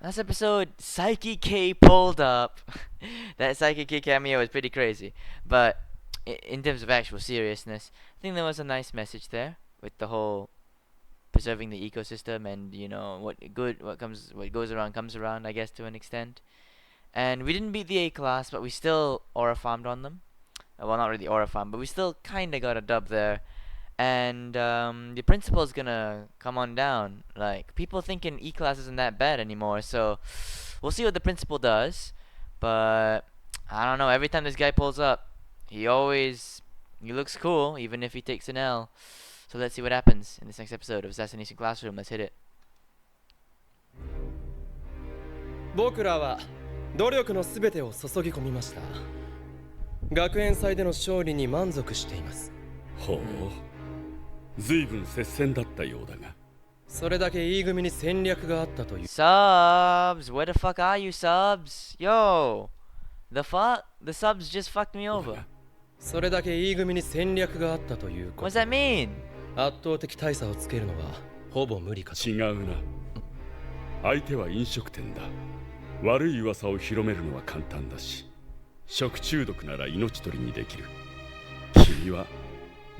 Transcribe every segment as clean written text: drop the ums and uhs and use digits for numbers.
Last episode, Psyche K pulled up. That Psyche K cameo was pretty crazy. But in terms of actual seriousness, I think there was a nice message there with the whole preserving the ecosystem and what goes around comes around, I guess, to an extent. And we didn't beat the A class, but we still aura farmed on them. Well, not really aura farm, but we still kind of got a dub there. And the principal's gonna come on down. Like, people thinking E class isn't that bad anymore, so we'll see what the principal does. But I don't know. Every time this guy pulls up, he looks cool, even if he takes an L. So let's see what happens in this next episode of Assassination Classroom. Let's hit it. 僕らは努力のすべてを注ぎ込みました。学園祭での勝利に満足しています。ほう、随分接戦だったようだが。それだけ E 組に戦略があったという。Subs! Where the fuck are you, subs? Yo! The fuck? The subs just fucked me over. それだけ E 組に戦略があったということ。What does that mean? 圧倒的大差をつけるのはほぼ無理かと。違うな。相手は飲食店だ。悪い噂を広めるのは簡単だし、食中毒なら命取りにできる。君は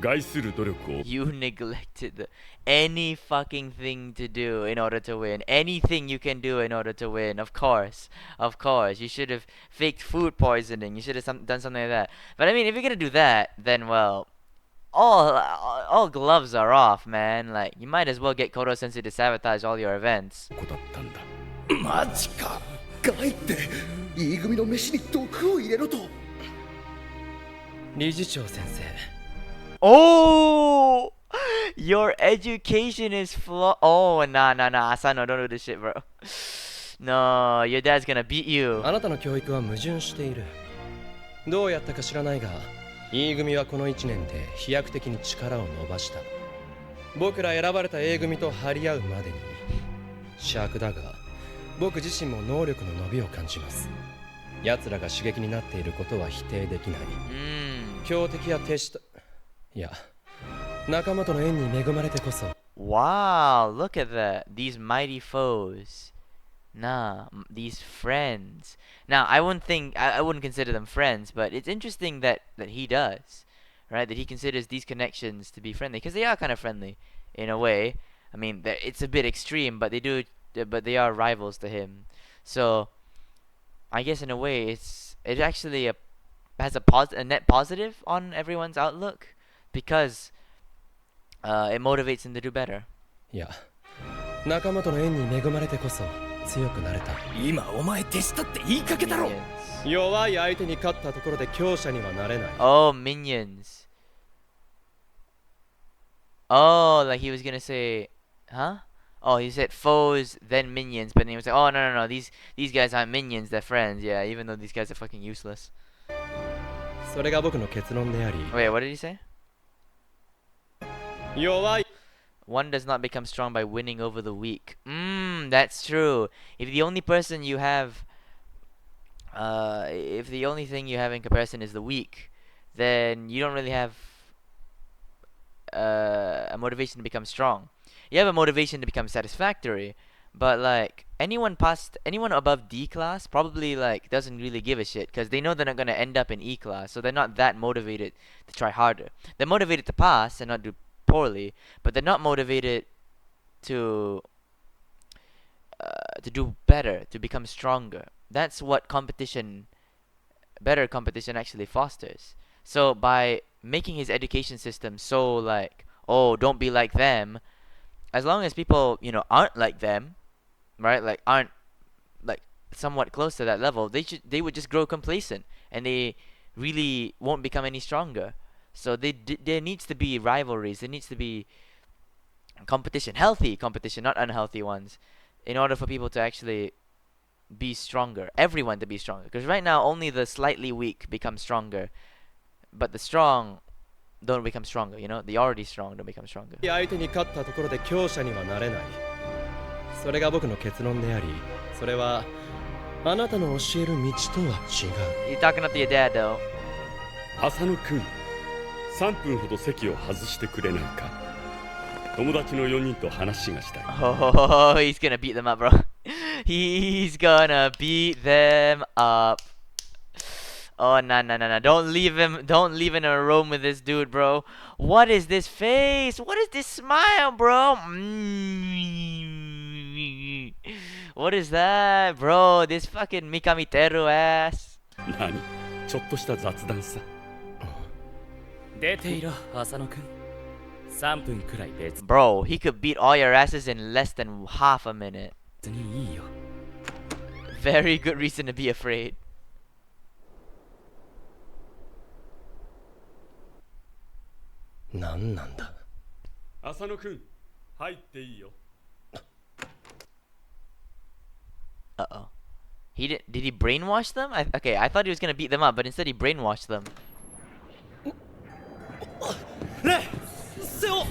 害する努力を。You neglected any fucking thing to do in order to win. Anything you can do in order to win. Of course. Of course. You should have faked food poisoning. You should have done something like that. But I mean, if you're gonna do that, then well, all gloves are off, man. Like, you might as well get Kodo Sensei to sabotage all your events. ここだったんだ。マジか。帰って E 組の飯に毒を入れろと。理事長先生。Oh! Your education is Oh, nah. Asano, don't do this shit, bro. No, your dad's gonna beat you. あなたの教育は矛盾している。どうやったか知らないが、E 組はこの1年で飛躍的に力を伸ばした。僕ら選ばれた A 組と張り合うまでに。尺だが、僕自身も能力の伸びを感じます。奴らが刺激になっていることは否定できない。強敵や手下、いや、仲間との縁に恵まれてこそ。Wow, look at that. These mighty foes. Nah, these friends. Now, I wouldn't consider them friends, but it's interesting that he does, right? That he considers these connections to be friendly, because they are kind of friendly, in a way. I mean, it's a bit extreme, but they are rivals to him. So, I guess in a way, it actually has a net positive on everyone's outlook, because it motivates him to do better. いや、仲間との縁に恵まれてこそ強くなれた。今お前手下って言いかけたろ。弱い相手に勝ったところで強者にはなれない。Oh, minions. Oh, like he was gonna say, huh? Oh, he said foes, then minions, but then he was like, oh, no, these guys aren't minions, they're friends, yeah, even though these guys are fucking useless. それが僕の結論であり。Wait, what did he say? 弱い。One does not become strong by winning over the weak. That's true. If the only person you have, if the only thing you have in comparison is the weak, then you don't really have a motivation to become strong. You have a motivation to become satisfactory, but like anyone above D class probably like doesn't really give a shit because they know they're not gonna end up in E class, so they're not that motivated to try harder. They're motivated to pass and not do poorly, but they're not motivated to do better, to become stronger. That's what better competition actually fosters. So by making his education system so like, oh, don't be like them, as long as people, aren't like them, right? Like aren't like somewhat close to that level, they would just grow complacent and they really won't become any stronger. So there needs to be rivalries. There needs to be competition, healthy competition, not unhealthy ones, in order for people to actually be stronger. Everyone to be stronger. Because right now, only the slightly weak become stronger, but the strong don't become stronger. The already strong don't become stronger. 相手に勝ったところで強者にはなれない。それが僕の結論であり、それはあなたの教える道とは違う。 You're talking up to your dad, though. 浅野くん。3分ほど席を外してくれないか。友達の4人と話がしたい。Oh, he's gonna beat them up, bro. He's gonna beat them up. Oh, no. Don't leave him. Don't leave him in a room with this dude, bro. What is this face? What is this smile, bro? What is that, bro? This fucking Mikamiteru ass. 何ちょっとした雑談さ。出ていろ、浅野くん。3分くらい別 Bro, he could beat all your asses in less than half a minute. にいいよ。Very good reason to be afraid. 何なんだ。浅野くん、入っていいよ。Uh-oh. Did he brainwash them? Okay, I thought he was gonna beat them up, but instead he brainwashed them. レセオ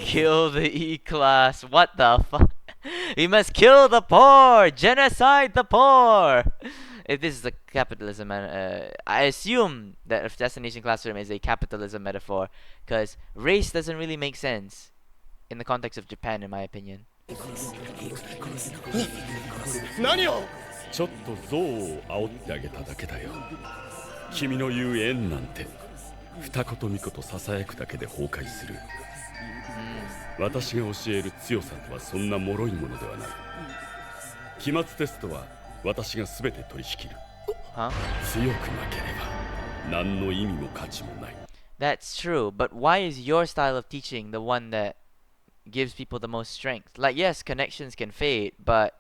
Kill the E-class. What the fuck? We must kill the poor! Genocide the poor! If this is a capitalism, I assume that Assassination Classroom is a capitalism metaphor, because race doesn't really make sense in the context of Japan, in my opinion. 何を。ちょっと憎悪を煽ってあげただけだよ。君の言う縁なんて二言三言ささやくだけで崩壊する。私が教える強さとはそんな脆いものではない。期末テストは私が全て取り仕切る。Huh? 強くなければ何の意味も価値もない。 That's true, but why is your style of teaching the one that gives people the most strength? Like, yes, connections can fade, but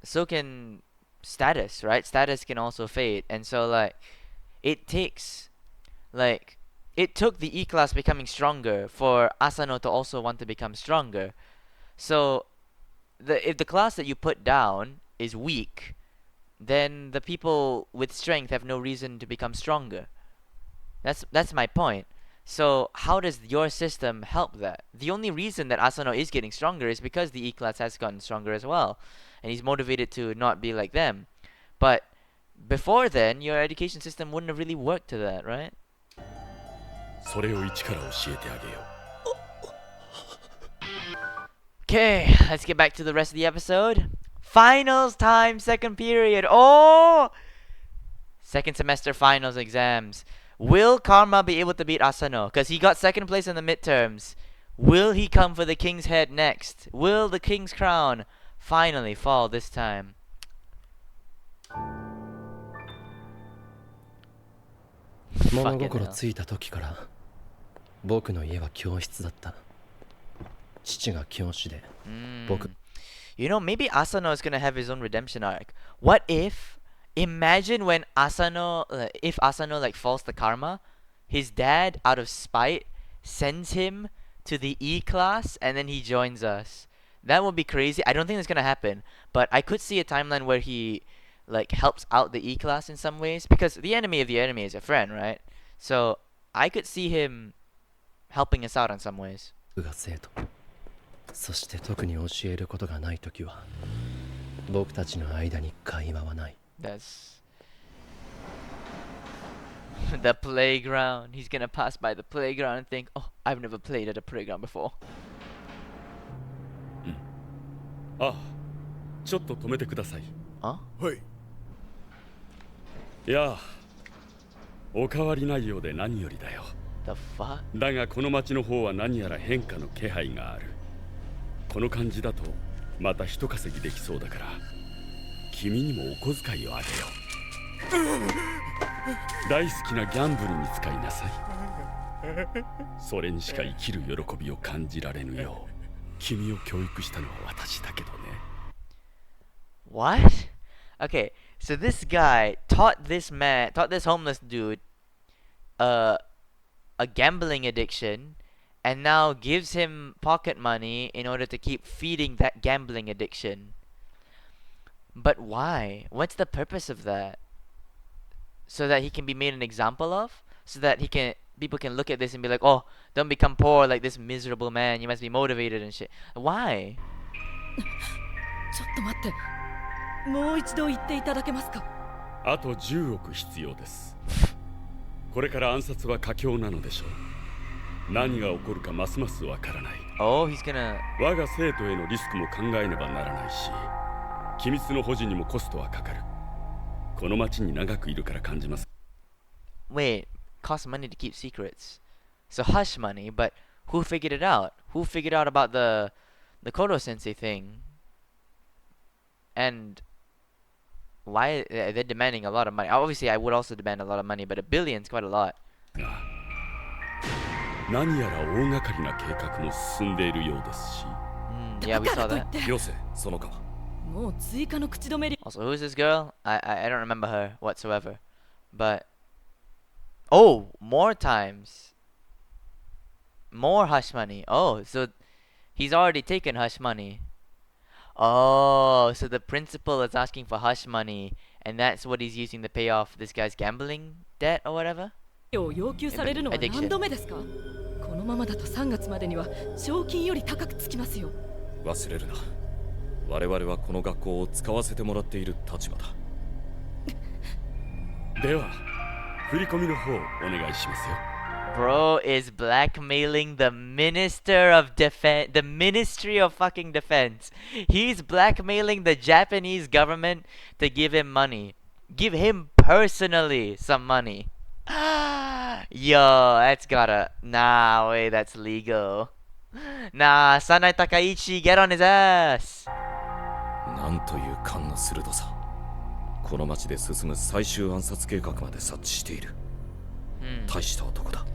so can status, right? Status can also fade, and so like it took the E-class becoming stronger for Asano to also want to become stronger. So if the class that you put down is weak, then the people with strength have no reason to become stronger. That's my point. So how does your system help that? The only reason that Asano is getting stronger is because the E-class has gotten stronger as well, and he's motivated to not be like them. But before then, your education system wouldn't have really worked to that, right? それを一から教えてあげよう。 Okay, let's get back to the rest of the episode. Finals time, second period. Oh! Second semester finals exams. Will Karma be able to beat Asano? Because he got second place in the midterms. Will he come for the king's head next? Will the king's crown finally fall this time? 物心ついた時から僕の家は教室だった。父が教師で、僕。You know, maybe Asano is gonna have his own redemption arc. What if, imagine when Asano, if Asano like falls to karma, his dad, out of spite, sends him to the E-class and then he joins us. That would be crazy. I don't think it's gonna happen, but I could see a timeline where he like helps out the E-class in some ways, because the enemy of the enemy is a friend, right? So I could see him helping us out in some ways. が生徒。そして特に教えることがないときは、僕たちの間に会話はない。That's the playground. He's gonna pass by the playground and think, oh, I've never played at a playground before. ああ、ちょっと止めてください。Huh? はい。いや、お変わりないようで何よりだよ。 The fuck? だがこの町の方は何やら変化の気配がある。この感じだとまた一稼ぎできそうだから、君にもお小遣いをあげよう。大好きなギャンブルに使いなさい。それにしか生きる喜びを感じられぬよう、君を教育したのは私だけどね。What? Okay, so this guy taught this homeless dude, a gambling addiction, and now gives him pocket money in order to keep feeding that gambling addiction. But why? What's the purpose of that? So that he can be made an example of? So that people can look at this and be like, oh, don't become poor like this miserable man, you must be motivated and shit. Why? ちょっと待って。もう一度言っていただけますか。あと10億必要です。これから暗殺は佳境なのでしょう。何が起こるかますますわからない。 Oh, he's gonna... 我が生徒へのリスクも考えねばならないし、機密の保持にもコストはかかる。この町に長くいるから感じます。 Wait, costs money to keep secrets. So hush money, but who figured it out? Who figured out about the Kodo Sensei thing? And why they're demanding a lot of money? Obviously, I would also demand a lot of money, but $1 billion's quite a lot. が何やら大掛かりな計画も進んでいるようですし。 Yeah, we だか saw らといっ that. てよせそのかもう追加の口止め料 Also, who's this girl? I don't remember her whatsoever. But oh, more times. More hush money. Oh, so he's already taken hush money. Oh, so the principal is asking for hush money, and that's what he's using to pay off this guy's gambling debt or whatever? を要求されるのは何度目ですか？このままだと3月までには賞金より高くつきますよ。忘れるな。我々はこの学校を使わせてもらっている立場だ。では、振り込みの方お願いしますよ。 Bro is blackmailing the Minister of Defense, the Ministry of fucking Defense. He's blackmailing the Japanese government to give him money. Give him personally some money. Yo, that's gotta... Nah, wait, that's legal. Nah, Sanai Takaichi, get on his ass. なんという勘の鋭さ。この町で進む最終暗殺計画まで察知している。大した男だ。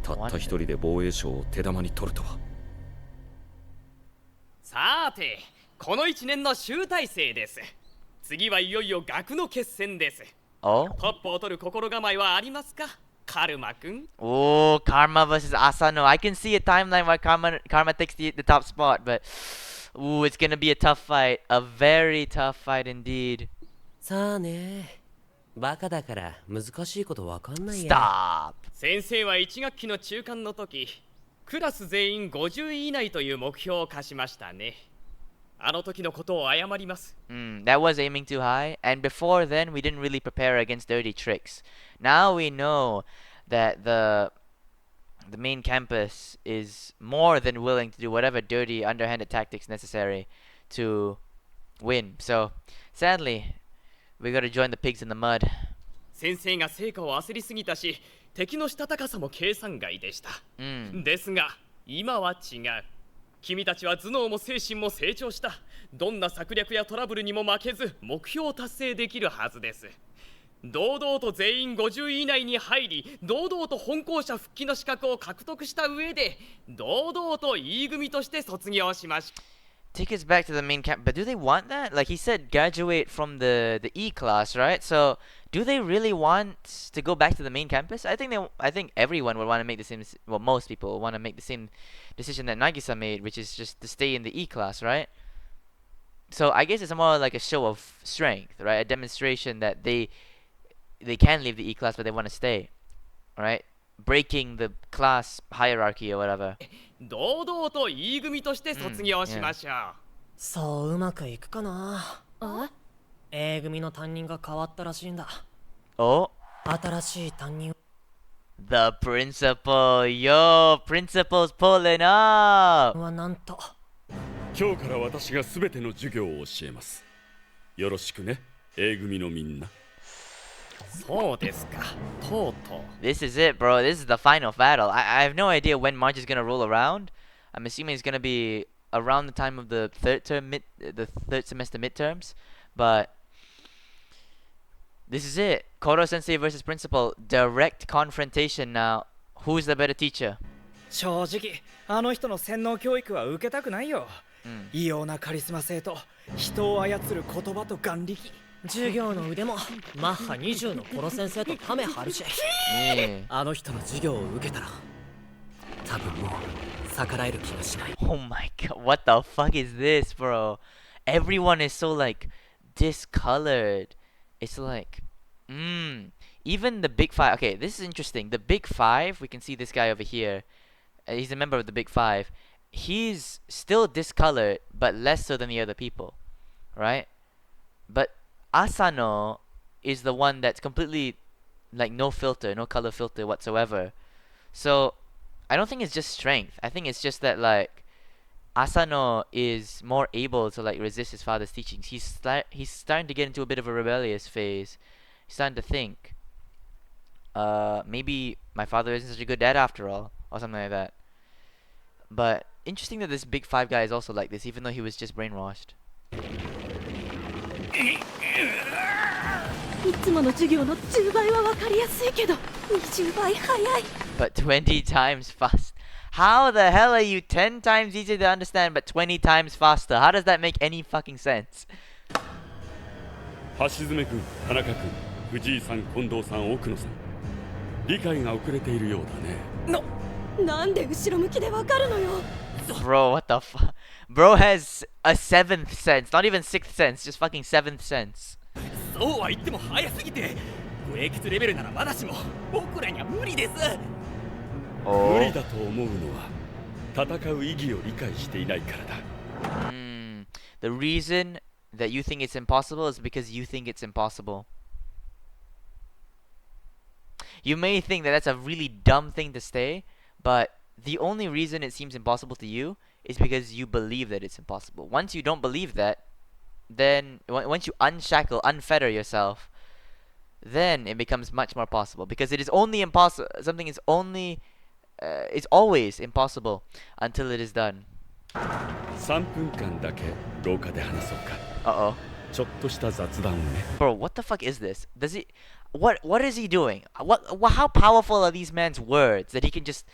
たった一人で防衛省を手玉に取るとは。さて、この1年の集大成です。次はいよいよ学の決戦です。 Oh? トップを取る心構えはありますか、カルマ君？ Oh, Karma versus Asano. I can see a timeline where Karma takes the top spot, but... Ooh, it's gonna be a tough fight. A very tough fight indeed. さあね、バカだから難しいことわかんないや。 Stop. 先生は1学期の中間の時、クラス全員50位以内という目標を課しましたね。あの時のことを謝ります。 That was aiming too high. And before then, we didn't really prepare against dirty tricks. Now we know that the main campus is more than willing to do whatever dirty, underhanded tactics necessary to win. So, sadly, we gotta join the pigs in the mud. 先生が成果を焦りすぎたし、敵のしたたかさも計算外でした。ですが、今は違う。君たちは頭脳も精神も成長した。どんな策略やトラブルにも負けず、目標を達成できるはずです。堂々と全員50位以内に入り、堂々と本校舎復帰の資格を獲得した上で、堂々と E 組として卒業しました。 Take us back to the main camp, but do they want that? Like he said, graduate from the E class, right? So, do they really want to go back to the main campus? I think everyone would want to make the same. Well, most people would want to make the same decision that Nagisa made, which is just to stay in the E class, right? So I guess it's more like a show of strength, right? A demonstration that they can leave the E class, but they want to stay, right? Breaking the class hierarchy or whatever. 堂々と E 組として卒業しましょう。そううまくいくかな。A 組の担任が変わったらしいんだ。 Oh, 新しい担任 the principal. Yo, principal's pulling up. はなんと。今日から私が全ての授業を教えます。よろしくね、A 組のみんな。そうですか、とうとう。 This is it, bro. This is the final battle. I have no idea when March is gonna roll around. I'm assuming it's gonna be around the time of the third semester midterms. But this is it. Koro Sensei versus Principal. Direct confrontation now. Who's the better teacher? 正直あの人の洗脳教育は受けたくないよ。異様なカリスマ性と人を操る言葉と眼力。授業の腕もマッハ20のコロ先生とタメ張るし。あの人の授業を受けたら多分もう逆らえる気がしない。 Oh my god, what the fuck is this, bro? Everyone is so like discolored. It's like, even the big five. Okay, this is interesting. The big five, we can see this guy over here. He's a member of the big five. He's still discolored, but less so than the other people, right? But Asano is the one that's completely like no filter, no color filter whatsoever. So I don't think it's just strength. I think it's just that like Asano is more able to like resist his father's teachings. He's starting to get into a bit of a rebellious phase. He's starting to think, maybe my father isn't such a good dad after all, or something like that. But interesting that this big five guy is also like this, even though he was just brainwashed. いつもの授業の10倍は分かりやすいけど20倍早い But 20 times fast. How the hell are you 10 times easier to understand but 20 times faster? How does that make any fucking sense? 橋爪君、田中君、藤井さん、近藤さん、奥野さん。理解が遅れているようだね。なんで後ろ向きで分かるのよ Bro, what the fuck? Bro has a 7th sense, not even 6th sense, just fucking 7th sense. そうは言っても早すぎてご英傑レベルならまだしも僕らには無理です。無理だと思うのは戦う意義を理解していないからだ。The reason that you think it's impossible is because you think it's impossible. You may think that that's a really dumb thing to say, but the only reason it seems impossible to you is because you believe that it's impossible. Once you don't believe that, then once you unfetter yourself, then it becomes much more possible. Because it is only impossible. Something is only, it's always impossible until it is done. 3分間だけ廊下で話そうか。Uh-oh. ちょっとした雑談をね。Bro, what the fuck is this? Does he? What is he doing? How powerful are these man's words that he can just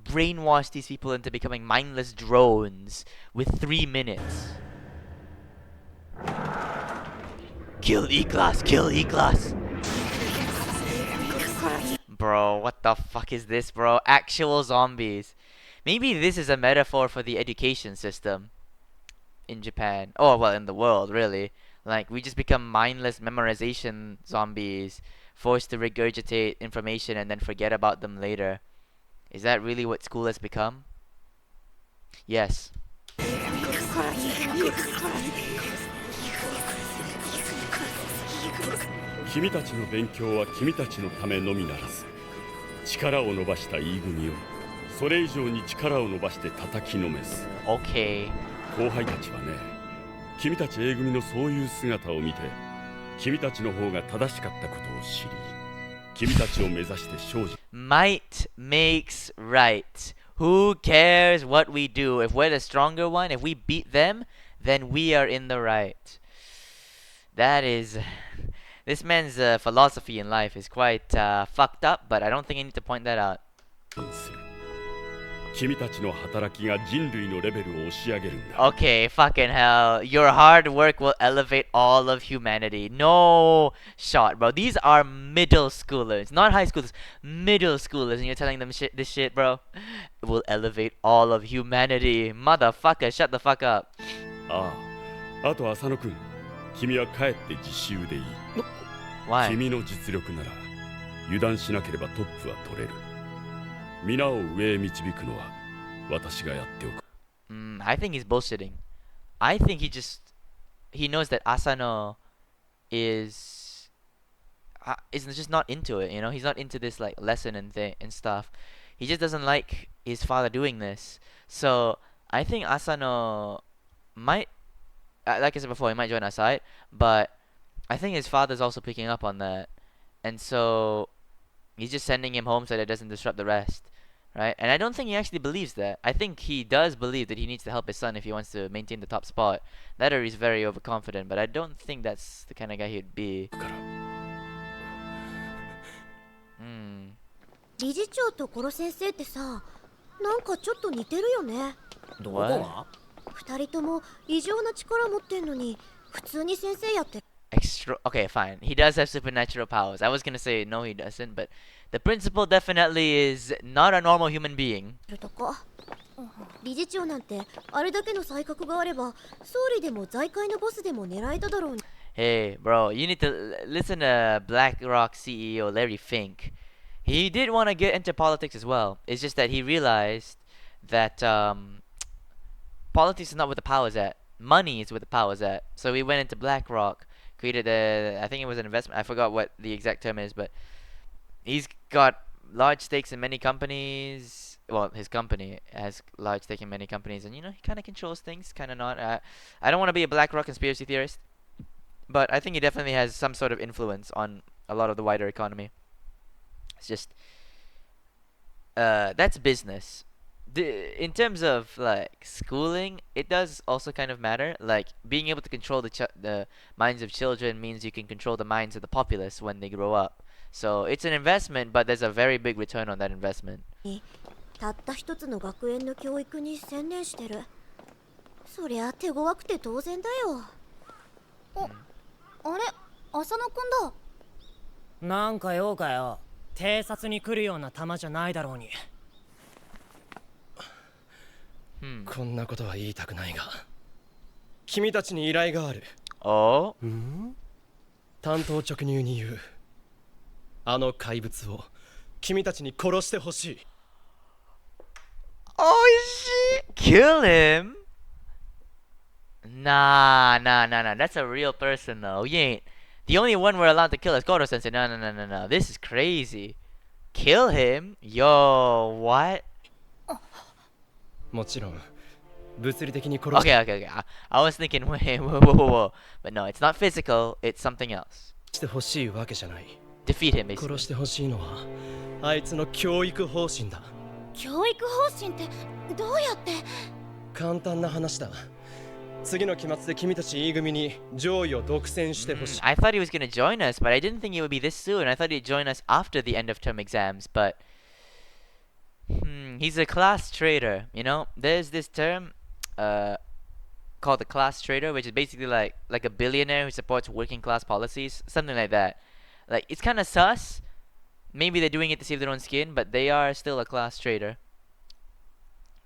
brainwash these people into becoming mindless drones with 3 minutes? Kill E-Class! Kill E-Class! Bro, what the fuck is this, bro? Actual zombies. Maybe this is a metaphor for the education system in Japan. Oh, well, in the world, really. Like, we just become mindless memorization zombies, forced to regurgitate information and then forget about them later. Is that really what school has become? Yes. 君たちの勉強は君たちのためのみならず、力を伸ばした E 組をそれ以上に力を伸ばして叩きのめす。Okay. 後輩たちはね、君たち A 組のそういう姿を見て、君たちの方が正しかったことを知り、君たちを目指して精進。Might makes right. Who cares what we do? If we're the stronger one, if we beat them, then we are in the right. That is... This man's philosophy in life is quite fucked up, but I don't think I need to point that out. 君たちの働きが人類のレベルを押し上げるんだ。Okay, fucking hell. Your hard work will elevate all of humanity. No shot, bro. These are middle schoolers, not high schoolers. Middle schoolers, and you're telling them this shit, bro. It will elevate all of humanity. Motherfucker, shut the fuck up. ああ、あと浅野くん、君は帰って自習でいい。Why? 君の実力なら油断しなければトップは取れる。皆を上へ導くのは私がやっておく。I think he's bullshitting. I think he knows that Asano is just not into it, you know? He's not into this like lesson and stuff. He just doesn't like his father doing this. So, I think Asano might like I said before, he might join our side, but I think his father's also picking up on that. And so he's just sending him home so that it doesn't disrupt the rest. Right? And I don't think he actually believes that. I think he does believe that he needs to help his son if he wants to maintain the top spot. That or he's very overconfident, but I don't think that's the kind of guy he'd be. 理事長とコロ先生ってさ、なんかちょっと似てるよね。どこが？二人とも異常な力持ってんのに、普通に先生やってる。Okay, fine. He does have supernatural powers. I was gonna say no, he doesn't, but the principal definitely is not a normal human being. 理事長なんてあれだけの才覚があれば、総理でも財界のボスでも狙えただろうに。Hey, bro, you need to listen to BlackRock CEO Larry Fink. He did want to get into politics as well. It's just that he realized that politics is not where the power's at. Money is where the power's at. So he went into BlackRock. Created I think it was an investment. I forgot what the exact term is, but he's got large stakes in many companies. well, his company has large stake in many companies, and he kind of controls things, kind of not. I don't want to be a BlackRock conspiracy theorist, but I think he definitely has some sort of influence on a lot of the wider economy. It's just that's business. In terms of like schooling, it does also kind of matter. Like being able to control the minds of children means you can control the minds of the populace when they grow up. So it's an investment, but there's a very big return on that investment. たった一つの学園の教育に専念してる。そりゃ手強くて当然だよ。あれ、浅野くんだ。なんか用かよ。偵察に来るような玉じゃないだろうに。こんなことは言いたくないが、君たちに依頼がある。お？単刀直入に言う。あの怪物を君たちに殺してほしい。Oh shit! Kill him? Nah. That's a real person though. We ain't. The only one we're allowed to kill is Koro Sensei. No. This is crazy. Kill him? Yo, what? もちろん物理的に殺す。Okay. I was thinking, whoa. But no, it's not physical. It's something else. してほしいわけじゃない。Defeat him, basically. 殺してほしいのはあいつの教育方針だ。教育方針ってどうやって？簡単な話だ。次の期末で君たち E 組に上位を独占してほしい。I thought he was gonna join us, but I didn't think it would be this soon. I thought he'd join us after the end of term exams, but he's a class traitor, There's this term called the class traitor, which is basically like a billionaire who supports working class policies, something like that. Like it's kind of sus. Maybe they're doing it to save their own skin, but they are still a class traitor.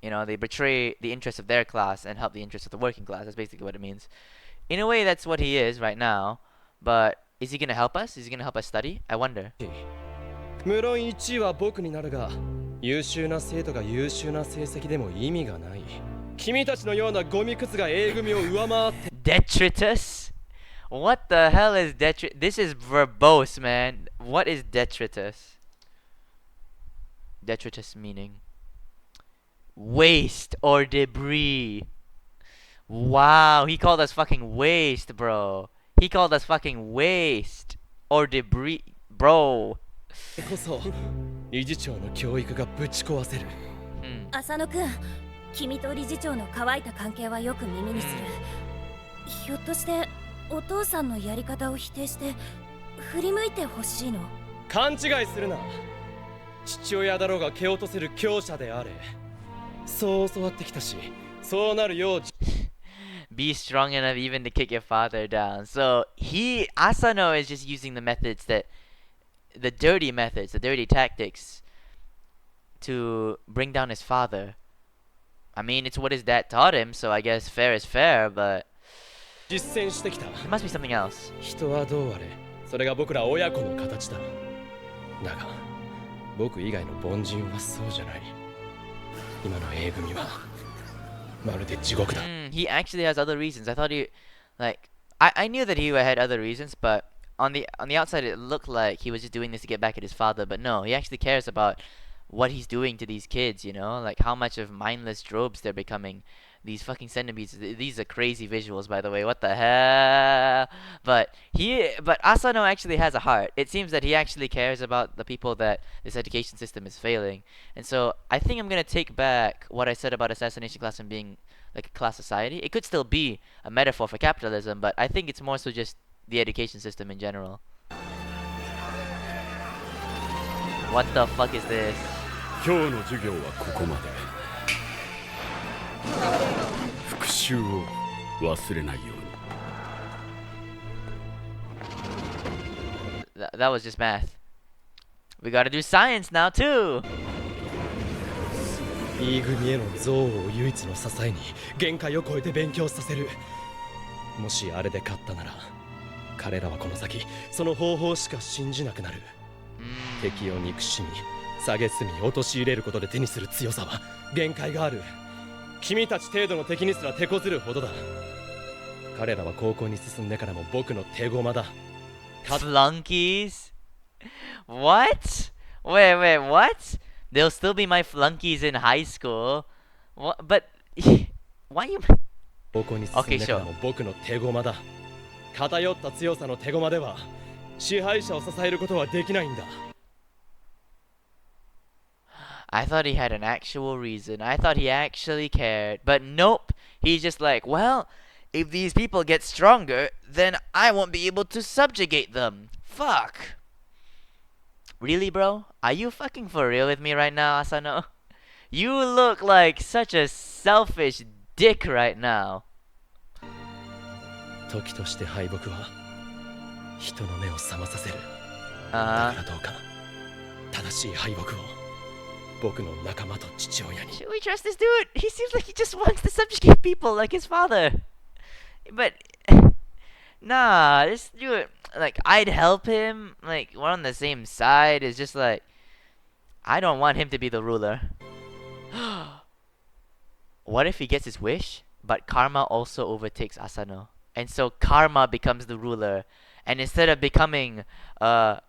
They betray the interests of their class and help the interests of the working class. That's basically what it means. In a way, that's what he is right now. But is he gonna help us? Is he gonna help us study? I wonder. 無論1位は僕になるが、優秀な生徒が優秀な成績でも意味がない。君たちのようなゴミクズが A 組を上回って。Detritus? What the hell is detritus? This is verbose, man. What is detritus? Detritus meaning waste or debris. Wow, he called us fucking waste, bro. He called us fucking waste or debris, bro. こそ理事長の教育がぶち壊せる。浅野くん、君と理事長の乾いた関係はよく耳にする。ひょっとしてお父さんのやり方を否定して振り向いてほしいの？勘違いするな。父親だろうが蹴落とせる強者であれ。そう教わってきたし、そうなるよう。Be strong enough even to kick your father down. So Asano is just using the dirty methods, the dirty tactics to bring down his father. I mean, it's what his dad taught him, so I guess fair is fair, but there must be something else. 人はどうあれ、それが僕ら親子の形だ。だが、僕以外の凡人はそうじゃない。今の A 組はまるで地獄だ。He actually has other reasons. I thought I knew that he had other reasons, but on the outside it looked like he was just doing this to get back at his father, but no, he actually cares about what he's doing to these kids, like how much of mindless drobes they're becoming. These fucking centipedes, these are crazy visuals, by the way. What the hell? But Asano actually has a heart. It seems that he actually cares about the people that this education system is failing. And so I think I'm gonna take back what I said about Assassination Classroom being like a class society. It could still be a metaphor for capitalism, but I think it's more so just the education system in general. What the fuck is this? 今日の授業はここまで。復習を忘れないように。That was just math. We gotta do science now too. E 組への憎悪を唯一の支えに限界を超えて勉強させる。もしあれで勝ったなら、彼らはこの先その方法しか信じなくなる。敵を憎しみ、蔑み、陥れることで手にする強さは限界がある。君たち程度の敵にすら手こずるほどだ。彼らは高校に進んでからも僕の手駒だ。Flunkies? What? Wait, what? They'll still be my flunkies in high school. What? But why you? 高校に進んでからも僕の手駒だ。偏った強さの手駒では支配者を支えることはできないんだ。I thought he had an actual reason. I thought he actually cared. But nope. He's just like, well, if these people get stronger, then I won't be able to subjugate them. Fuck. Really, bro? Are you fucking for real with me right now, Asano? You look like such a selfish dick right now. 時として敗北は人の目を覚まさせる。だからどうか正しい敗北を僕の仲間と父親に。Should we trust this dude? He seems like he just wants to subjugate people like his father. But nah, this dude, like, I'd help him. Like, we're on the same side. It's just like, I don't want him to be the ruler. What if he gets his wish, but Karma also overtakes Asano? And so Karma becomes the ruler. And instead of becoming a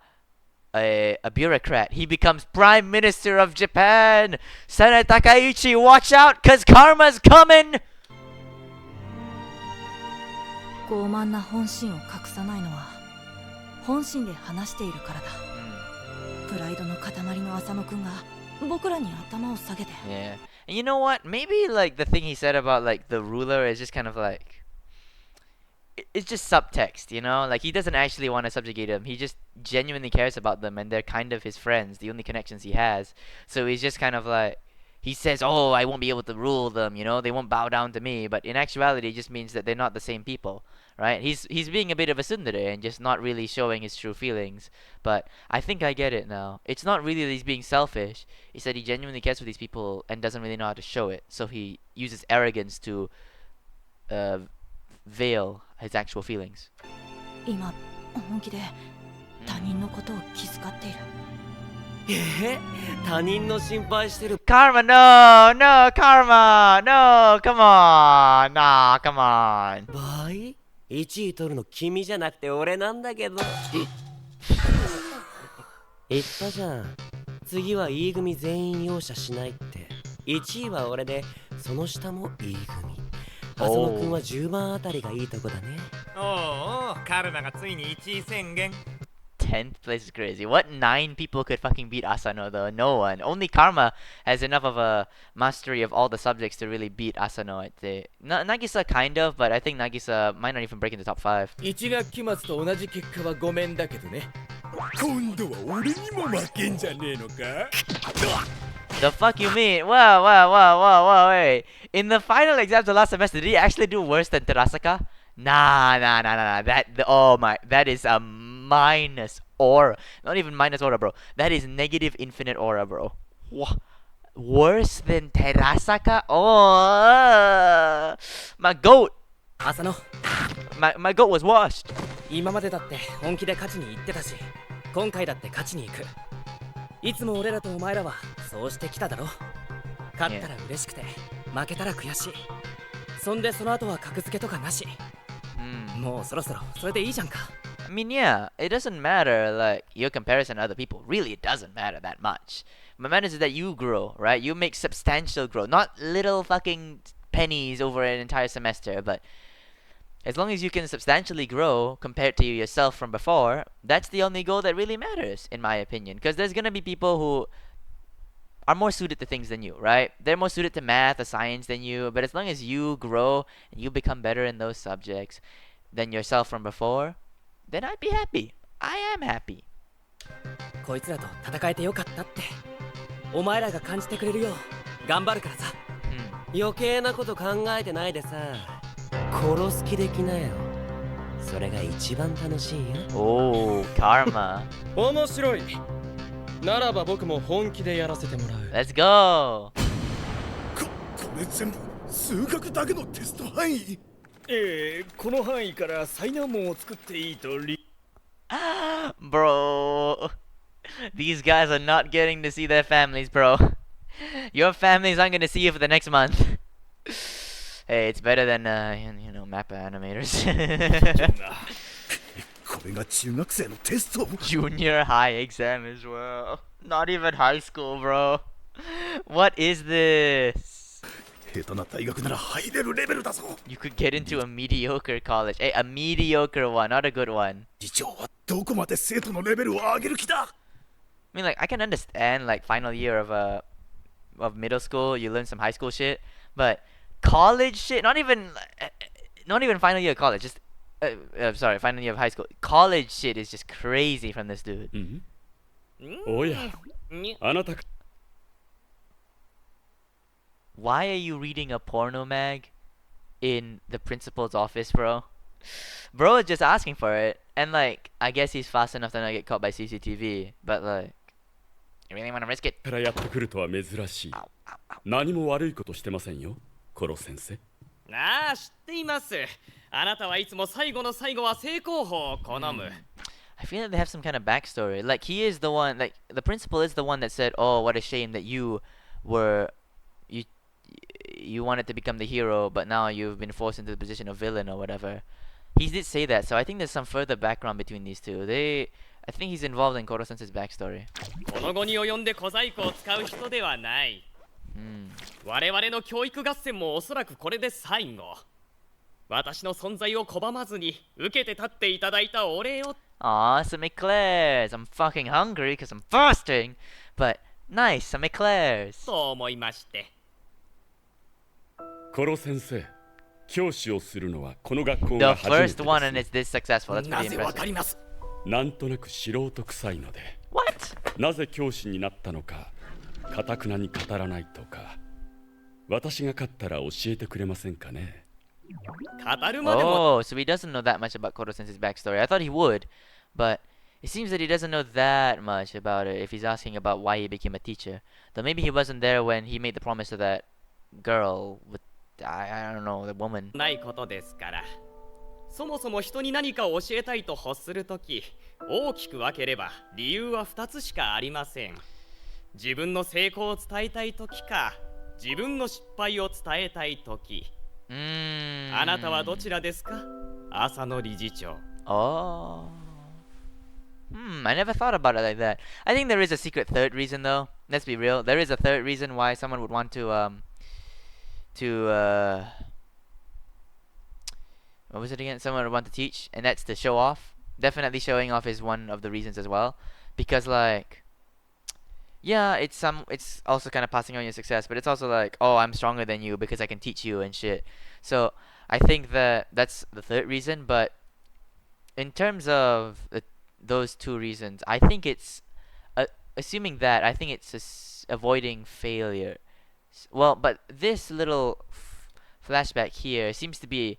bureaucrat, he becomes Prime Minister of Japan! Sana Takaichi, watch out, cause Karma's coming! 傲慢な本心を隠さないのは本心で話しているからだ。プライドの塊の浅野くんが僕らに頭を下げて。Yeah. And you know what? Maybe like the thing he said about like the ruler is just kind of like it's just subtext, you know? Like he doesn't actually want to subjugate them. He just genuinely cares about them and they're kind of his friends, the only connections he has. So he's just kind of like he says, "Oh, I won't be able to rule them, you know? They won't bow down to me." But in actuality, it just means that they're not the same people, right? He's being a bit of a tsundere and just not really showing his true feelings. But I think I get it now. It's not really that he's being selfish. It's that he genuinely cares for these people and doesn't really know how to show it. So he uses arrogance to veil his actual feelings. 今本気で他人のことを気遣っている。他人の心配してる。Karma, no, no, Karma, no, come on, nah, come on. 倍 ?1 位取るの君じゃなくて俺なんだけど。言ったじゃん。次は E 組全員容赦しないって。1位は俺で、その下も E 組。浅野くんは10番あたりがいいとこだね。おお、カルマがついに1位宣言。10th place is crazy. What 9 people could fucking beat Asano though? No one. Only Karma has enough of a mastery of all the subjects to really beat Asano, I'd say. Nagisa kind of, but I think Nagisa might not even break into top 5. 1学期末と同じ結果はごめんだけどね。今度は俺にも負けんじゃねえのか? The fuck you mean? Wow, wait. In the final exams of last semester, did he actually do worse than Terasaka? Nah. That is a minus aura. Not even minus aura, bro. That is negative infinite aura, bro. Worse than Terasaka? Oh, my goat. Asano. My goat was washed. 今までだって本気で勝ちに行ってたし、今回だって勝ちに行く。いつも俺らとお前らはそうしてきただろ。勝ったら嬉しくて、負けたら悔しい。そんでその後は格付けとかなし。もうそろそろそれでいいじゃんか。I mean, yeah, it doesn't matter, like, your comparison to other people. Really, it doesn't matter that much. What matters is that you grow, right? You make substantial growth. Not little fucking pennies over an entire semester, but as long as you can substantially grow compared to yourself from before, that's the only goal that really matters, in my opinion. Because there's gonna be people who are more suited to things than you, right? They're more suited to math or science than you, but as long as you grow and you become better in those subjects than yourself from before, then I'd be happy. I am happy. こいつらと戦えてよかったって。お前らが感じてくれるよう頑張るからさ。余計なこと考えてないでさ。殺す気できなよ。それが一番楽しいよ。おー、karma。面白い。ならば僕も本気でやらせてもらう。Let's go。これ全部数学だけのテスト範囲。この範囲から最難問を作っていいとBro, these guys are not getting to see their families, bro. Your families aren't gonna see you for the next month. Hey, it's better than, you know, mappa animators. これが中学生のテスト。Junior high exam as well. Not even high school, bro. What is this? You could get into a mediocre college. Hey, a mediocre one, not a good one. I mean, like, I can understand, like, final year of middle school, you learn some high school shit, but college shit, not even final year of college, just sorry, final year of high school. College shit is just crazy from this dude. Oh yeah. Why are you reading a porno mag in the principal's office, bro? Bro is just asking for it, and like, I guess he's fast enough to not get caught by CCTV, but like, you really want to risk it? からやってくるとは珍しい。何も悪いことしてませんよ、コロ先生。ああ、知っています。あなたはいつも最後の最後は正攻法を好む。I feel like they have some kind of backstory. Like, he is the one, like, the principal is the one that said, oh, what a shame that you wanted to become the hero, but now you've been forced into the position of villain or whatever. He did say that, so I think there's some further background between these two. I think he's involved in Koro-sensei's backstory. この後に及んで小細工を使う人ではない。我々の教育合戦もおそらくこれで最後。私の存在を拒まずに受けて立っていただいたお礼を。Aw, some eclairs. I'm fucking hungry because I'm fasting. But nice, some eclairs. と思いまして。コロ先生、教師をするのはこの学校が初めてです。The first one and it's this successful. That's pretty なぜわかり impressive. ます。なんとなく素人臭いので。What? なぜ教師になったのか、堅くなに語らないとか。私が勝ったら教えてくれませんかね。Oh, so he doesn't know that much about Koro-sensei's backstory. I thought he would, but it seems that he doesn't know that much about it if he's asking about why he became a teacher. Though maybe he wasn't there when he made the promise to that girl with, I don't know, the woman. ないことですから。そもそも人に何かを教えたいと欲するとき、大きく分ければ理由は2つしかありません。自分の成功を伝えたいときか、自分の失敗を伝えたいとき。あなたはどちらですか？朝の理事長。Oh. I never thought about it like that. I think there is a secret third reason though. Let's be real. There is a third reason why someone would want to what was it again? Someone would want to teach, and that's to show off. Definitely showing off is one of the reasons as well. Because like, yeah, it's also kind of passing on your success, but it's also like, oh, I'm stronger than you because I can teach you and shit. So I think that's the third reason. But in terms of those two reasons, I think it's assuming that I think it's avoiding failure. Well, but this little flashback here seems to be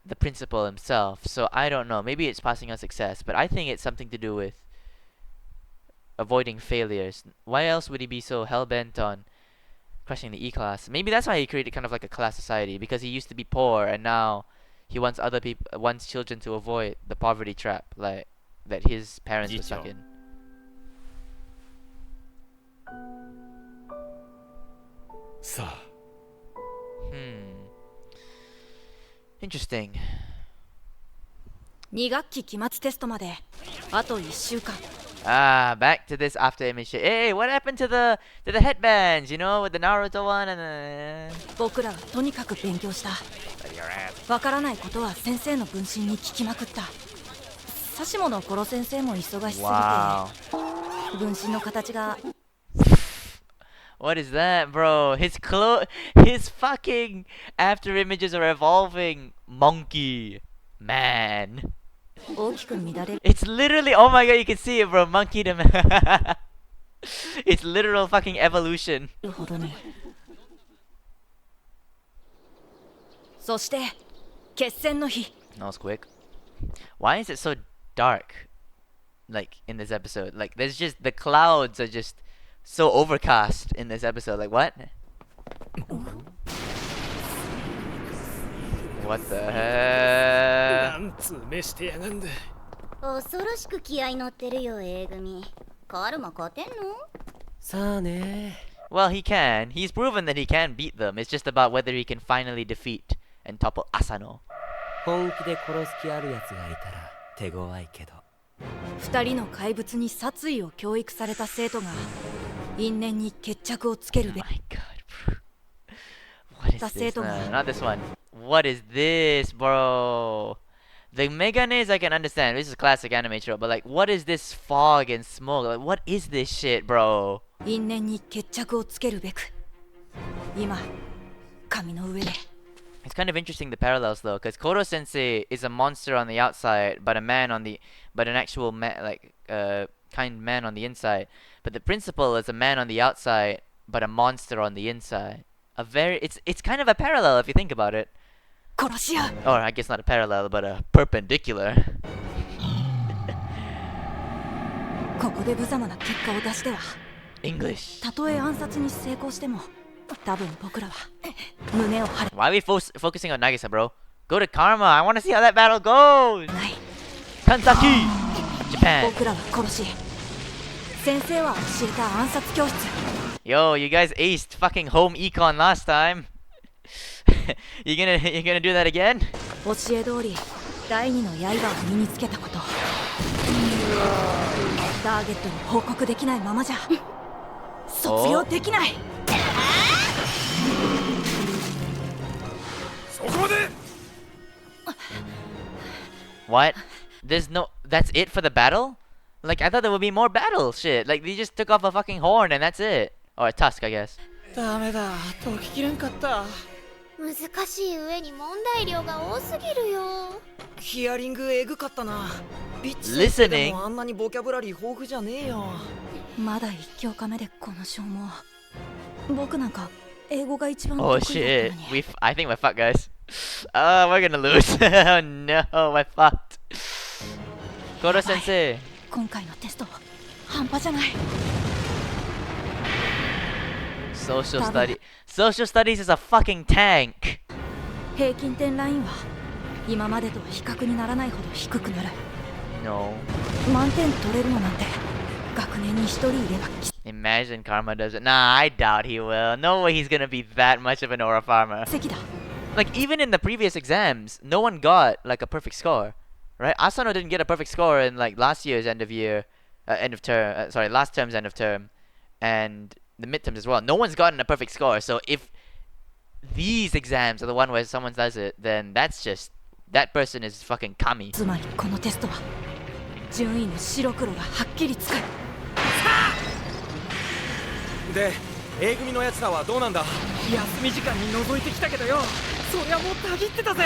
the principal himself. So I don't know. Maybe it's passing on success, but I think it's something to do with avoiding failures. Why else would he be so hell-bent on crushing the E-class? Maybe that's why he created kind of like a class society, because he used to be poor and now he wants wants children to avoid the poverty trap like that his parents were stuck in. Interesting. 2学期期末テストまであと1週間。Back to this after image shit. Hey, what happened to the headbands, you know, with the Naruto one and 僕らはとにかく勉強した。わからないことは先生の分身に聞きまくった。サシモのコロ先生も忙しすぎて、分身の形が。What is that, bro? His fucking after images are evolving monkey man. It's literally, oh my god, you can see it, bro. Monkey to man. It's literal fucking evolution. そして決戦の日。That was quick. Why is it so dark? Like in this episode, like there's just the clouds are just so overcast in this episode. Like what? What the heck? なんつう目してやがんだ。恐ろしく気合い乗ってるよ A 組。カルマ勝てんの？さあね。Well, he can. He's proven that he can beat them. It's just about whether he can finally defeat and topple Asano. 本気で殺す気あるやつがいたら手強いけど。二人の怪物に殺意を教育された生徒が因縁に決着をつけるべき。 What is this? No, not this one. What is this, bro? The Meganes I can understand. This is a classic anime trope, but like, what is this fog and smoke? Like, what is this shit, bro? 因縁に決着をつけるべく今紙の上で。 It's kind of interesting the parallels though, because Koro Sensei is a monster on the outside, but an actual kind man on the inside. But the principal is a man on the outside, but a monster on the inside. It's kind of a parallel if you think about it. 殺し合う。 Or I guess not a parallel, but a perpendicular. ここで無様な結果を出しては English. たとえ暗殺に成功しても多分僕らは胸を張れ。 Why are we focusing on Nagisa, bro? Go to Karma. I want to see how that battle goes. Kansaki, Japan. 僕らは殺し先生は教えた暗殺教室。 Yo, you guys aced fucking home econ last time. you gonna do that again? 教え通り第二の刃を身につけたこと。ターゲットに報告できないままじゃ卒業できない。そこまで。 What? That's it for the battle? Like, I thought there would be more battle shit. Like, they just took off a fucking horn and that's it. Or a tusk, I guess. ダメだ、解ききれんかった。難しい上に問題量が多すぎるよ。ヒアリングエグかったな。ビッチ先生でもあんなにボキャブラリー豊富じゃねえよ。まだ1教科目でこの消耗。僕なんか英語が一番 Oh 得意だった shit. のに。 I think we're fucked, guys. We're gonna lose. Oh no, we're fucked. Koro sensei. 今回のテスト半端じゃない。 Social studies is a fucking tank. 平均点ラインは今までとは比較にならないほど低くなる。 No. 満点取れるのなんて学年に一人いればき Imagine Karma does it. Nah, I doubt he will. No way he's gonna be that much of an aura farmer. 席だ。 Like, even in the previous exams, no one got like a perfect score. Right? Asano didn't get a perfect score in like last year's last term's end of term. And the midterms as well. No one's gotten a perfect score. So if these exams are the one where someone does it, then that's just that person is fucking kami. つまりこのテストは順位の白黒がはっきりつく。で、A 組のやつらはどうなんだ。休み時間に覗いてきたけどよ、そりゃもうたぎってたぜ。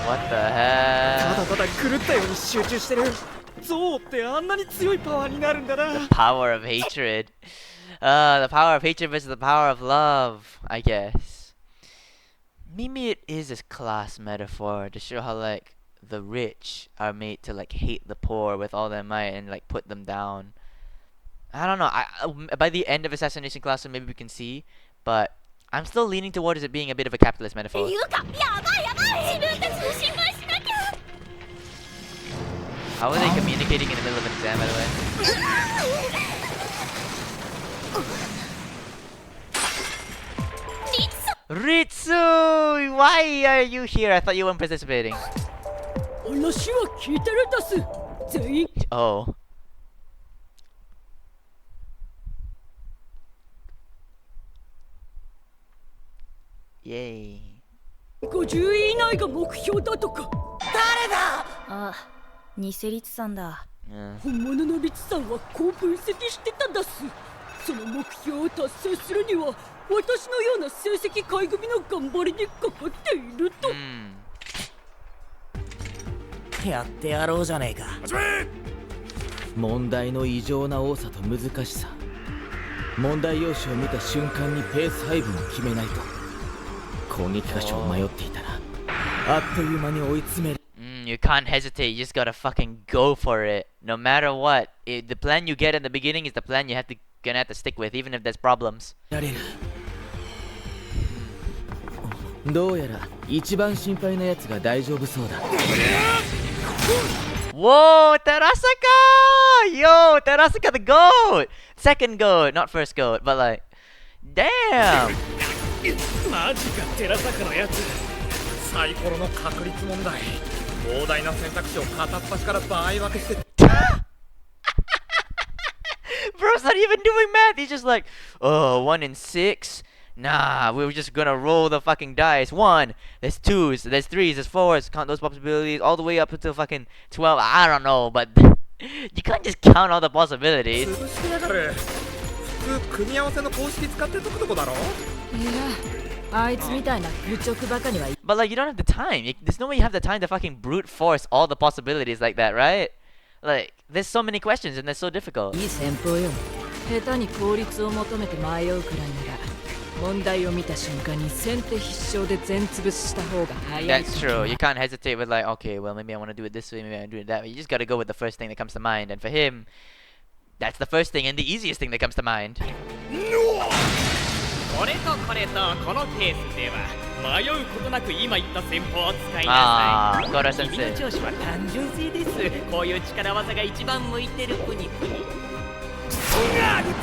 What the た hell? だただ狂ったように集中してる。憎悪ってあんなに強いパワーになるんだな。 The power of hatred. The power of hatred versus the power of love, I guess. Maybe it is a class metaphor to show how like the rich are made to like hate the poor with all their might and like put them down. I don't know. By the end of Assassination Classroom, maybe we can see, but I'm still leaning towards it being a bit of a capitalist metaphor. How are they communicating in the middle of an exam, by the way? Ritsu! Why are you here? I thought you weren't participating. 話は聞いてるだす。全員 Oh. イエーイ。50位以内が目標だとか。誰だ。あ、偽律さんだ。本物の律さんはこう分析してたんだす。その目標を達成するには私のような成績下位組の頑張りにかかっていると。やってやろうじゃねえか。問題の異常な多さと難しさ。問題用紙を見た瞬間にペース配分を決めないと。攻撃箇所を迷っていたらあっという間に追い詰める。You can't hesitate, you just gotta fucking go for it. No matter what. The plan you get in the beginning is the plan you're gonna have to stick with, even if there's problems. どうやら一番心配なやつが大丈夫そうだ。Whoa, Terasaka! Yo, Terasaka the GOAT! Second GOAT, not first GOAT, but like, damn! マジか、寺坂のやつ。サイコロの確率問題。膨大な選択肢を片っ端から倍分けして。Bro's not even doing math. He's just like, oh, 1 in 6. Nah, we were just gonna roll the fucking dice. 1, there's 2s, there's 3s, there's 4s. Count those possibilities all the way up until fucking 12. I don't know, but you can't just count all the possibilities. 潰してやがる。普通組み合わせの公式使って解くとこだろ。いや、あいつみたいな愚直バカには。 But like, you don't have the time. There's no way you have the time to fucking brute force all the possibilities like that, right? Like, there's so many questions and they're so difficult. いい戦法よ。下手に効率を求めて迷うくらいなら、問題を見た瞬間に先手必勝で全潰しした方が早い。 That's true. You can't hesitate with like, okay, well maybe I want to do it this way, maybe I want to do it that way. You just gotta go with the first thing that comes to mind. And for him, that's the first thing and the easiest thing that comes to mind. これとこれとこのケースでは迷うことなく今言った戦法を使いなさい。ゴラ先生。君の長所は単純性です。こういう力技が一番向いてるプニプニ。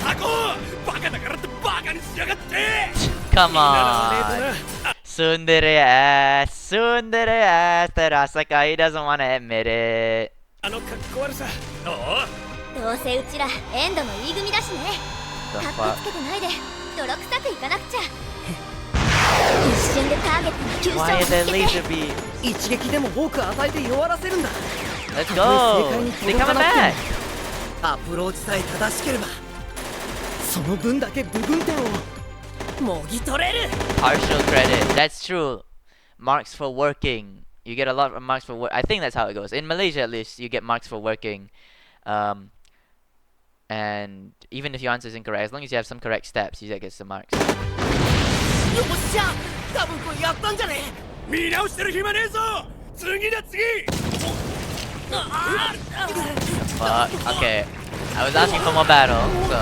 タコバカだからってバカにしやがって。 Come on. Tsundere ass. Terasaka, he doesn't want to admit it. あの格好悪さ。どうせうちらエンドの E 組だしね。カッコつけてないで泥臭くいかなくちゃ。一瞬でターゲットに急所をつけて一撃でも多く与えて弱らせるんだ。 Let's go. They're coming back. アプローチさえ正しければその分だけ部分点をもぎ取れる。 Partial credit. That's true. Marks for working. You get a lot of marks for work. I think that's how it goes. In Malaysia, at least, you get marks for working. And even if your answer is incorrect, as long as you have some correct steps, you get some marks. よっしゃ、多分これやったんじゃねえ。見直してる暇ねえぞ。次だ次。Fuck. Okay. I was asking for more battle, so.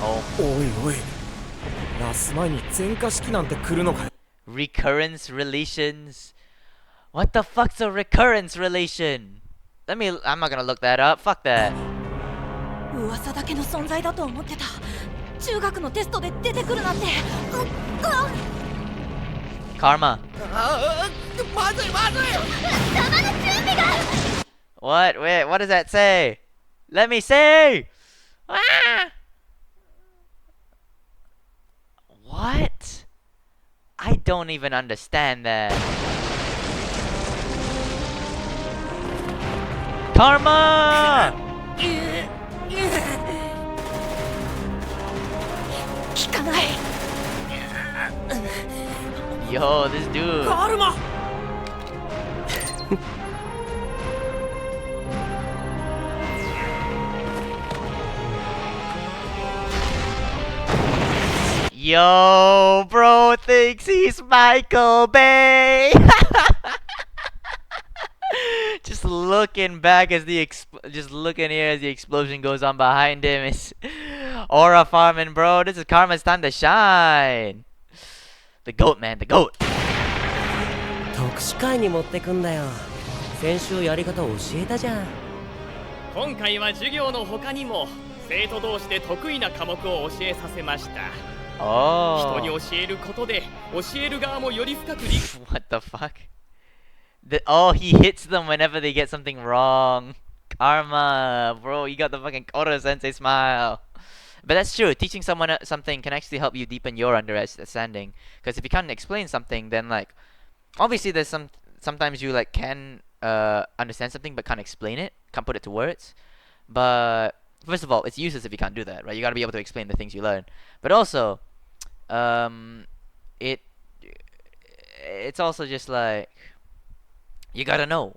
Oh. おいおい。ラス前に全化式なんて来るのか。Recurrence relations. What the fuck's a recurrence relation? I'm not gonna look that up. Fuck that. 噂だけの存在だと思ってた。中学のテストで出てくるなんて。Karma. まずいまずい。弾の準備が。 What? Wait, what does that say? Let me say! Ah! What? I don't even understand that. Karma! 聞かない。 Yo, this dude. カルマ。Yo, bro thinks he's Michael Bay. Just looking back as just looking here as the explosion goes on behind him. It's aura farming, bro. This is Karma's time to shine. The goat, man, the goat. 特殊会に持ってくんだよ。先週やり方教えたじゃん。今回は授業の他にも生徒同士で得意な科目を教えさせました。 Oh. 人に教えることで教える側もより深く理 What the fuck? Oh, he hits them whenever they get something wrong. Karma, bro, you got the fucking Koro Sensei smile. But that's true. Teaching someone something can actually help you deepen your understanding. Because if you can't explain something, then like, obviously there's sometimes you like can understand something but can't explain it, can't put it to words. But first of all, it's useless if you can't do that, right? You gotta be able to explain the things you learn. But also, it's also just like you gotta know,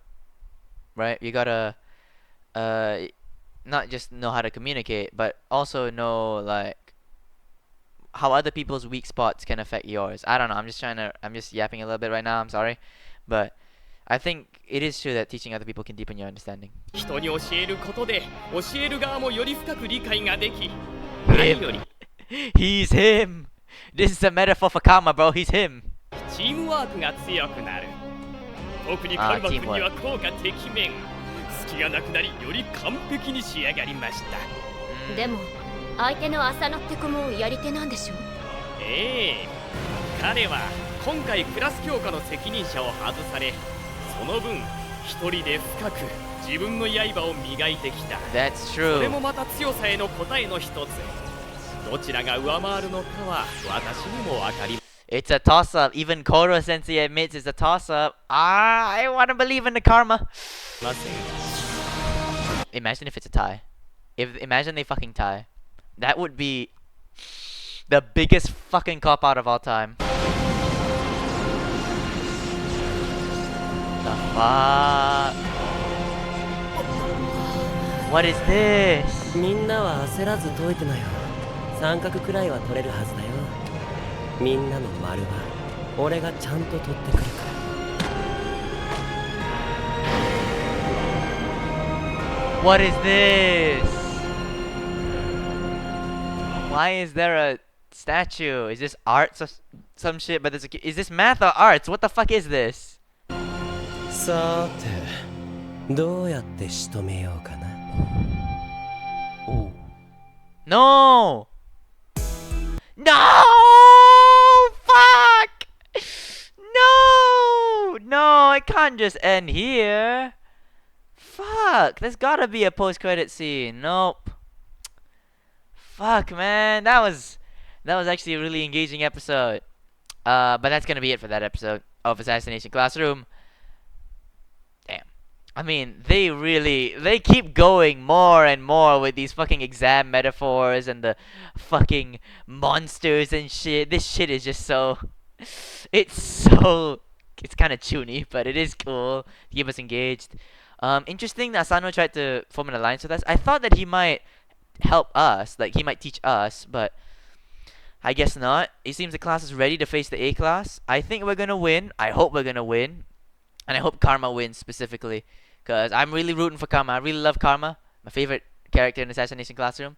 right? You gotta not just know how to communicate, but also know like how other people's weak spots can affect yours. I don't know. I'm just yapping a little bit right now. I'm sorry, but I think it is true that teaching other people can deepen your understanding. 人に教えることで教える側もより深く理解ができ、何より He's him. This is a metaphor for karma, bro. He's him. チームワークが強くなる。特にカルマ君には効果てきめん。隙がなくなり、より完璧に仕上がりました。でも相手の浅野って子もやり手なんでしょ。ええ、彼は今回クラス強化の責任者を外され、その分一人で深く自分の刃を磨いてきた。 That's true. それもまた強さへの答えの一つ。どちらが上回るのかは私にも分かり。 It's a toss-up. Even Koro Sensei admits it's a toss-up. I want to believe in the karma. Imagine if it's a tie. Imagine they fucking tie. That would be the biggest fucking cop-out of all time. The fuck? What is this? みんなは焦らず解いてなよ。三角くらいは取れるはずだよ。みんなの丸は俺がちゃんと取ってくるから。 What is this? Why is there a statue? Is this arts or some shit? But is this math or arts? What the fuck is this? さて、どうやって仕留めようかな。No! No! Fuck! No! No, it can't just end here. Fuck, there's gotta be a post-credit scene. Nope. Fuck, man, that was actually a really engaging episode. But that's gonna be it for that episode of Assassination Classroom. Damn. I mean, they keep going more and more with these fucking exam metaphors and the fucking monsters and shit. This shit is just so... It's kind of toony, but it is cool to keep us engaged. Interesting that Asano tried to form an alliance with us. I thought that he might help us, like he might teach us, but I guess not. It seems the class is ready to face the A class. I think we're gonna win. I hope we're gonna win. And I hope Karma wins specifically, because I'm really rooting for Karma. I really love Karma, my favorite character in Assassination Classroom.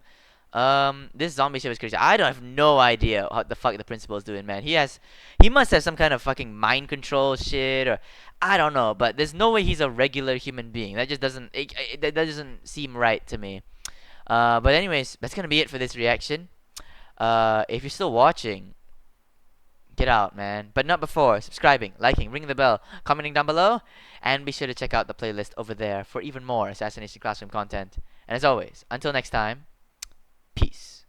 This zombie shit was crazy. I don't have no idea what the fuck the principal is doing, man. He must have some kind of fucking mind control shit, or I don't know. But there's no way he's a regular human being. That just that doesn't seem right to me. But anyways, that's gonna be it for this reaction. If you're still watching, get out, man. But not before subscribing, liking, ringing the bell, commenting down below, and be sure to check out the playlist over there for even more Assassination Classroom content. And as always, until next time, peace.